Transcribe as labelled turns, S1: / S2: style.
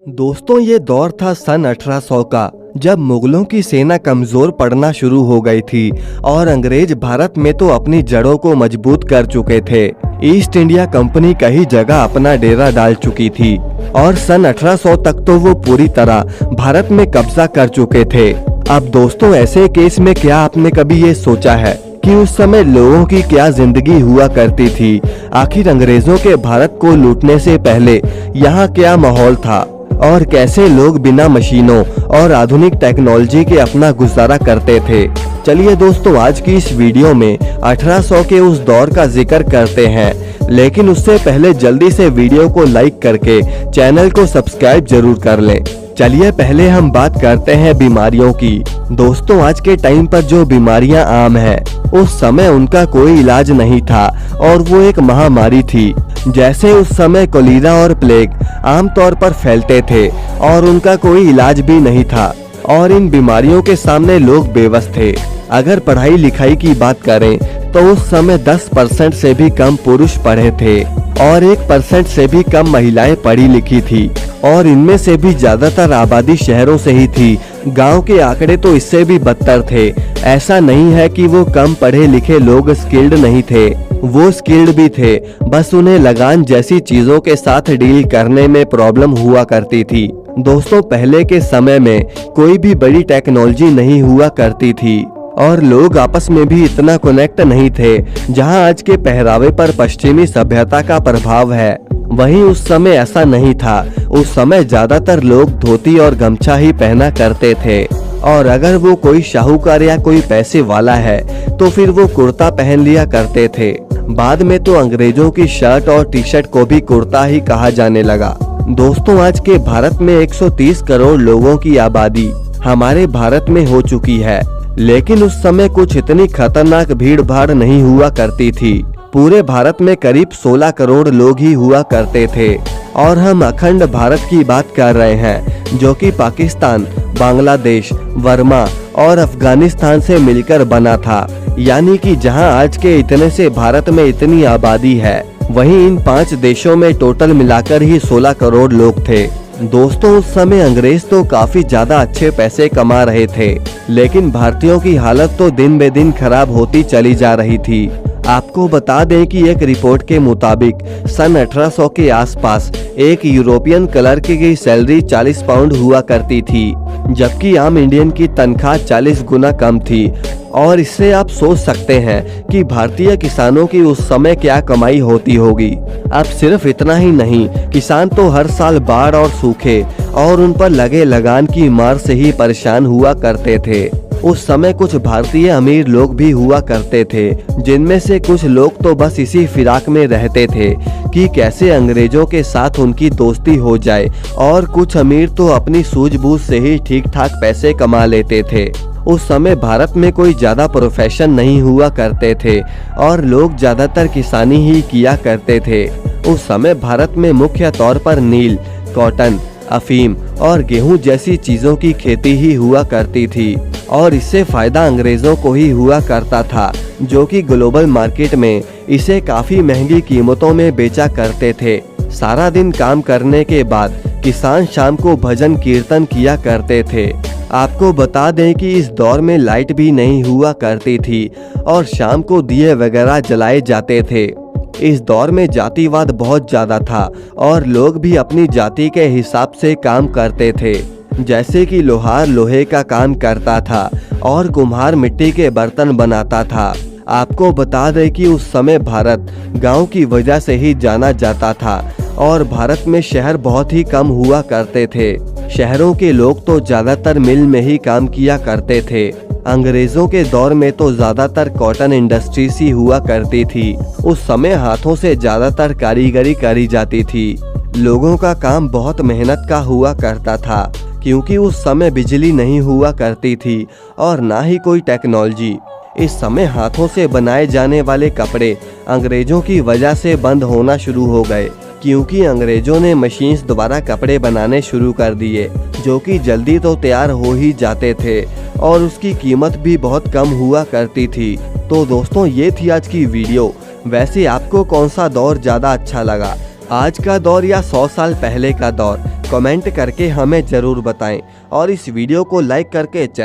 S1: दोस्तों, ये दौर था सन 1800 का, जब मुगलों की सेना कमजोर पड़ना शुरू हो गई थी और अंग्रेज भारत में तो अपनी जड़ों को मजबूत कर चुके थे। ईस्ट इंडिया कंपनी कई जगह अपना डेरा डाल चुकी थी और सन 1800 तक तो वो पूरी तरह भारत में कब्जा कर चुके थे। अब दोस्तों, ऐसे केस में क्या आपने कभी ये सोचा है कि उस समय लोगों की क्या जिंदगी हुआ करती थी? आखिर अंग्रेजों के भारत को लूटने से पहले यहाँ क्या माहौल था और कैसे लोग बिना मशीनों और आधुनिक टेक्नोलॉजी के अपना गुजारा करते थे? चलिए दोस्तों, आज की इस वीडियो में 1800 के उस दौर का जिक्र करते हैं, लेकिन उससे पहले जल्दी से वीडियो को लाइक करके चैनल को सब्सक्राइब जरूर कर लें। चलिए पहले हम बात करते हैं बीमारियों की। दोस्तों, आज के टाइम पर जो बीमारियां आम है, उस समय उनका कोई इलाज नहीं था और वो एक महामारी थी। जैसे उस समय कोलेरा और प्लेग आमतौर पर फैलते थे और उनका कोई इलाज भी नहीं था और इन बीमारियों के सामने लोग बेबस थे। अगर पढ़ाई लिखाई की बात करें तो उस समय 10% से भी कम पुरुष पढ़े थे और 1% से भी कम महिलाएं पढ़ी लिखी थी और इनमें से भी ज्यादातर आबादी शहरों से ही थी। गांव के आंकड़े तो इससे भी बदतर थे। ऐसा नहीं है कि वो कम पढ़े लिखे लोग स्किल्ड नहीं थे, वो स्किल्ड भी थे, बस उन्हें लगान जैसी चीजों के साथ डील करने में प्रॉब्लम हुआ करती थी। दोस्तों, पहले के समय में कोई भी बड़ी टेक्नोलॉजी नहीं हुआ करती थी और लोग आपस में भी इतना कनेक्ट नहीं थे जहां आज के पहरावे पर पश्चिमी सभ्यता का प्रभाव है। वहीं उस समय ऐसा नहीं था। उस समय ज्यादातर लोग धोती और गमछा ही पहना करते थे और अगर वो कोई शाहूकार या कोई पैसे वाला है तो फिर वो कुर्ता पहन लिया करते थे। बाद में तो अंग्रेजों की शर्ट और टी शर्ट को भी कुर्ता ही कहा जाने लगा। दोस्तों, आज के भारत में 130 करोड़ लोगों की आबादी हमारे भारत में हो चुकी है, लेकिन उस समय कुछ इतनी खतरनाक भीड़ भाड़ नहीं हुआ करती थी। पूरे भारत में करीब 16 करोड़ लोग ही हुआ करते थे और हम अखंड भारत की बात कर रहे हैं, जो कि पाकिस्तान, बांग्लादेश, बर्मा और अफगानिस्तान से मिलकर बना था। यानी कि जहां आज के इतने से भारत में इतनी आबादी है, वहीं इन 5 देशों में टोटल मिलाकर ही 16 करोड़ लोग थे। दोस्तों, उस समय अंग्रेज तो काफी ज्यादा अच्छे पैसे कमा रहे थे, लेकिन भारतीयों की हालत तो दिन बे दिन खराब होती चली जा रही थी। आपको बता दें कि एक रिपोर्ट के मुताबिक सन 1800 के आसपास एक यूरोपियन क्लर्क की सैलरी 40 पाउंड हुआ करती थी, जबकि आम इंडियन की तनख्वाह 40 गुना कम थी। और इससे आप सोच सकते हैं कि भारतीय किसानों की उस समय क्या कमाई होती होगी। अब सिर्फ इतना ही नहीं, किसान तो हर साल बाढ़ और सूखे और उन पर लगे लगान की मार से ही परेशान हुआ करते थे। उस समय कुछ भारतीय अमीर लोग भी हुआ करते थे, जिनमें से कुछ लोग तो बस इसी फिराक में रहते थे कि कैसे अंग्रेजों के साथ उनकी दोस्ती हो जाए, और कुछ अमीर तो अपनी सूझबूझ से ही ठीक ठाक पैसे कमा लेते थे। उस समय भारत में कोई ज्यादा प्रोफेशन नहीं हुआ करते थे और लोग ज्यादातर किसानी ही किया करते थे। उस समय भारत में मुख्य तौर पर नील, कॉटन, अफीम और गेहूं जैसी चीजों की खेती ही हुआ करती थी और इससे फायदा अंग्रेजों को ही हुआ करता था, जो कि ग्लोबल मार्केट में इसे काफी महंगी कीमतों में बेचा करते थे। सारा दिन काम करने के बाद किसान शाम को भजन कीर्तन किया करते थे। आपको बता दें कि इस दौर में लाइट भी नहीं हुआ करती थी और शाम को दिए वगैरह जलाए जाते थे। इस दौर में जातिवाद बहुत ज्यादा था और लोग भी अपनी जाति के हिसाब से काम करते थे। जैसे कि लोहार लोहे का काम करता था और कुम्हार मिट्टी के बर्तन बनाता था। आपको बता दें कि उस समय भारत गांव की वजह से ही जाना जाता था और भारत में शहर बहुत ही कम हुआ करते थे। शहरों के लोग तो ज्यादातर मिल में ही काम किया करते थे। अंग्रेजों के दौर में तो ज्यादातर कॉटन इंडस्ट्री सी हुआ करती थी। उस समय हाथों से ज्यादातर कारीगरी करी जाती थी। लोगों का काम बहुत मेहनत का हुआ करता था, क्योंकि उस समय बिजली नहीं हुआ करती थी और ना ही कोई टेक्नोलॉजी। इस समय हाथों से बनाए जाने वाले कपड़े अंग्रेजों की वजह से बंद होना शुरू हो गए, क्योंकि अंग्रेजों ने मशीन्स द्वारा कपड़े बनाने शुरू कर दिए, जो कि जल्दी तो तैयार हो ही जाते थे और उसकी कीमत भी बहुत कम हुआ करती थी। तो दोस्तों, ये थी आज की वीडियो। वैसे आपको कौन सा दौर ज्यादा अच्छा लगा, आज का दौर या 100 साल पहले का दौर? कमेंट करके हमें जरूर बताएं और इस वीडियो को लाइक करके चैनल